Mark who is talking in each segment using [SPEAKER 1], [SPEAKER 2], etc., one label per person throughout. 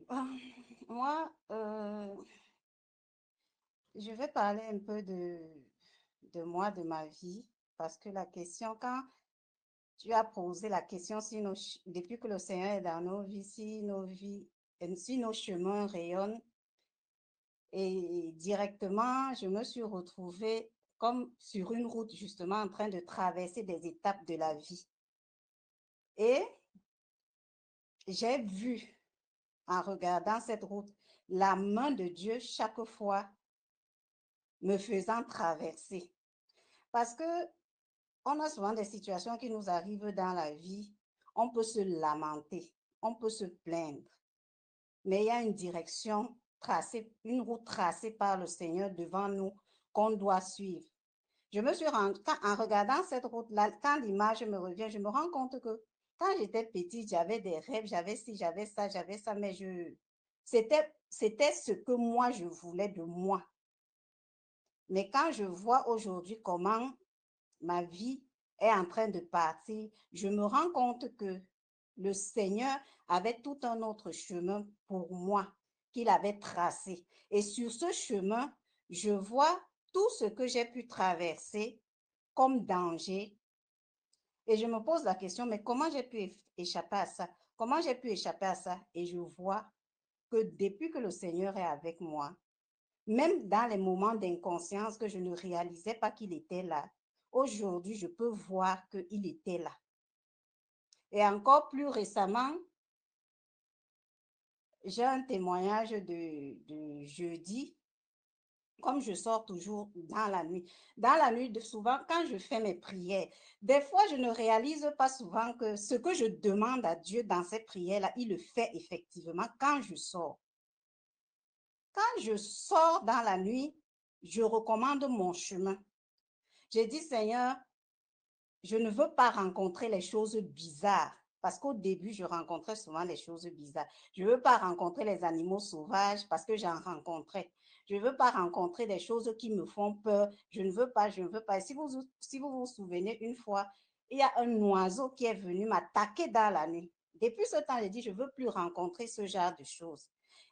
[SPEAKER 1] Ah, moi, je vais parler un peu de moi, de ma vie, parce que la question, quand tu as posé la question, si depuis que le Seigneur est dans nos vies, si nos chemins rayonnent, et directement, je me suis retrouvée comme sur une route, justement, en train de traverser des étapes de la vie. Et j'ai vu, en regardant cette route, la main de Dieu chaque fois me faisant traverser. Parce que on a souvent des situations qui nous arrivent dans la vie. On peut se lamenter, on peut se plaindre, mais il y a une direction tracée, une route tracée par le Seigneur devant nous qu'on doit suivre. Je me suis rendu, en regardant cette route-là, quand l'image me revient, je me rends compte que quand j'étais petite, j'avais des rêves, j'avais ci, j'avais ça, mais c'était ce que moi je voulais de moi. Mais quand je vois aujourd'hui comment ma vie est en train de partir, je me rends compte que le Seigneur avait tout un autre chemin pour moi qu'il avait tracé. Et sur ce chemin, je vois tout ce que j'ai pu traverser comme danger. Et je me pose la question, mais comment j'ai pu échapper à ça? Comment j'ai pu échapper à ça? Et je vois que depuis que le Seigneur est avec moi, même dans les moments d'inconscience que je ne réalisais pas qu'il était là, aujourd'hui, je peux voir qu'il était là. Et encore plus récemment, j'ai un témoignage de jeudi, comme je sors toujours dans la nuit. Dans la nuit, souvent, quand je fais mes prières, des fois, je ne réalise pas souvent que ce que je demande à Dieu dans ces prières-là, il le fait effectivement quand je sors. Quand je sors dans la nuit, je recommande mon chemin. J'ai dit, Seigneur, je ne veux pas rencontrer les choses bizarres. Parce qu'au début, je rencontrais souvent les choses bizarres. Je ne veux pas rencontrer les animaux sauvages parce que j'en rencontrais. Je ne veux pas rencontrer des choses qui me font peur. Je ne veux pas, je ne veux pas. Si vous vous souvenez, une fois, il y a un oiseau qui est venu m'attaquer dans la nuit. Depuis ce temps, j'ai dit, je ne veux plus rencontrer ce genre de choses.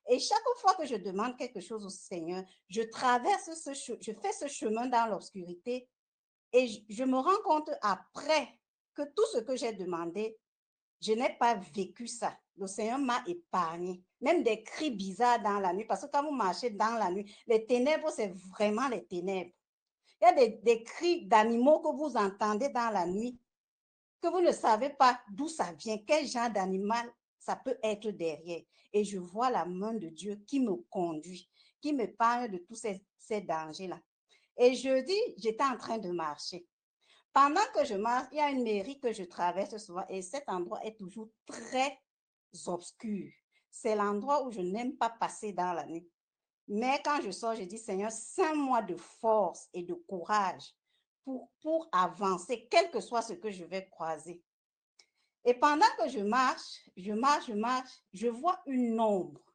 [SPEAKER 1] Et chaque fois que je demande quelque chose au Seigneur, je fais ce chemin dans l'obscurité et je me rends compte après que tout ce que j'ai demandé, je n'ai pas vécu ça. Le Seigneur m'a épargné. Même des cris bizarres dans la nuit. Parce que quand vous marchez dans la nuit, les ténèbres, c'est vraiment les ténèbres. Il y a des cris d'animaux que vous entendez dans la nuit, que vous ne savez pas d'où ça vient, quel genre d'animal ça peut être derrière. Et je vois la main de Dieu qui me conduit, qui me parle de tous ces dangers-là. Et jeudi, j'étais en train de marcher. Pendant que je marche, il y a une mairie que je traverse souvent et cet endroit est toujours très obscur. C'est l'endroit où je n'aime pas passer dans la nuit. Mais quand je sors, je dis, Seigneur, 5 mois de force et de courage pour avancer, quel que soit ce que je vais croiser. Et pendant que je vois une ombre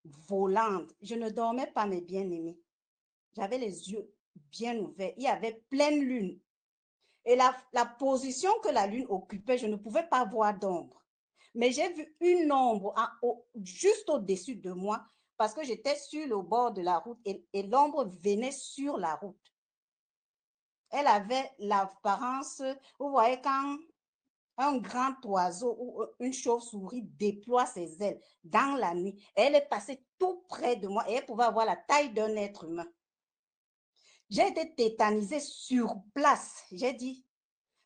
[SPEAKER 1] volante. Je ne dormais pas, mes bien-aimés. J'avais les yeux bien ouverts. Il y avait pleine lune. Et la position que la lune occupait, je ne pouvais pas voir d'ombre. Mais j'ai vu une ombre juste au-dessus de moi parce que j'étais sur le bord de la route et l'ombre venait sur la route. Elle avait l'apparence, vous voyez, quand un grand oiseau ou une chauve-souris déploie ses ailes dans la nuit. Elle est passée tout près de moi et elle pouvait avoir la taille d'un être humain. J'ai été tétanisée sur place. J'ai dit,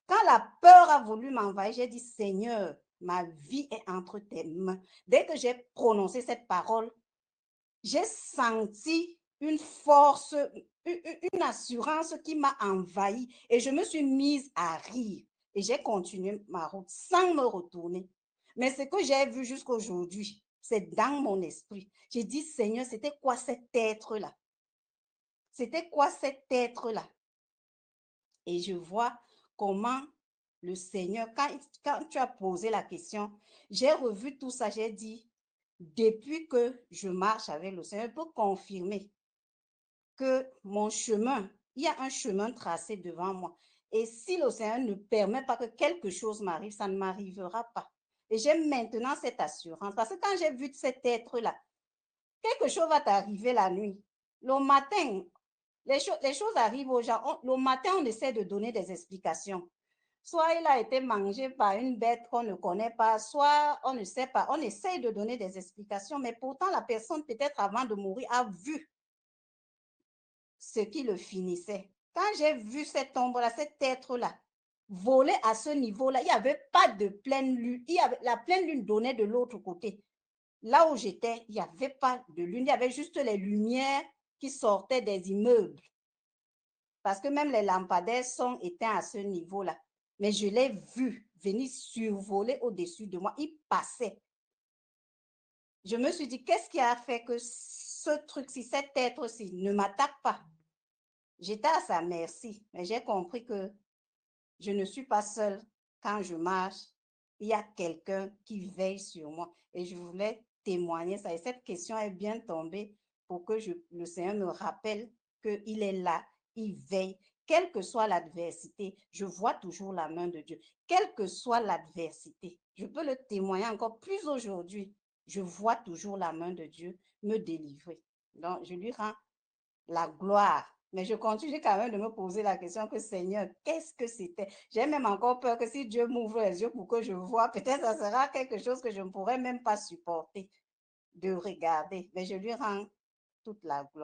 [SPEAKER 1] quand la peur a voulu m'envahir, j'ai dit, Seigneur, ma vie est entre tes mains. Dès que j'ai prononcé cette parole, j'ai senti une force, une assurance qui m'a envahi et je me suis mise à rire et j'ai continué ma route sans me retourner. Mais ce que j'ai vu jusqu'aujourd'hui, c'est dans mon esprit. J'ai dit, Seigneur, c'était quoi cet être-là? C'était quoi cet être-là? Et je vois comment le Seigneur, quand tu as posé la question, j'ai revu tout ça, j'ai dit, depuis que je marche avec le Seigneur, pour confirmer que mon chemin, il y a un chemin tracé devant moi. Et si le Seigneur ne permet pas que quelque chose m'arrive, ça ne m'arrivera pas. Et j'ai maintenant cette assurance. Parce que quand j'ai vu cet être-là, quelque chose va t'arriver la nuit. Le matin, les choses arrivent aux gens. Le matin, on essaie de donner des explications. Soit il a été mangé par une bête qu'on ne connaît pas, soit on ne sait pas. On essaie de donner des explications, mais pourtant la personne, peut-être avant de mourir, a vu ce qui le finissait. Quand j'ai vu cette ombre-là, cet être-là, voler à ce niveau-là, il n'y avait pas de pleine lune. La pleine lune donnait de l'autre côté. Là où j'étais, il n'y avait pas de lune, il y avait juste les lumières qui sortaient des immeubles. Parce que même les lampadaires sont éteints à ce niveau-là. Mais je l'ai vu venir survoler au-dessus de moi. Il passait. Je me suis dit, qu'est-ce qui a fait que ce truc-ci, cet être-ci, ne m'attaque pas? J'étais à sa merci, mais j'ai compris que je ne suis pas seule quand je marche. Il y a quelqu'un qui veille sur moi. Et je voulais témoigner ça. Et cette question est bien tombée pour que le Seigneur me rappelle qu'il est là, il veille. Quelle que soit l'adversité, je vois toujours la main de Dieu. Quelle que soit l'adversité, je peux le témoigner encore plus aujourd'hui. Je vois toujours la main de Dieu me délivrer. Donc, je lui rends la gloire. Mais je continue quand même de me poser la question que Seigneur, qu'est-ce que c'était? J'ai même encore peur que si Dieu m'ouvre les yeux pour que je vois, peut-être ça sera quelque chose que je ne pourrais même pas supporter de regarder. Mais je lui rends toute la gloire.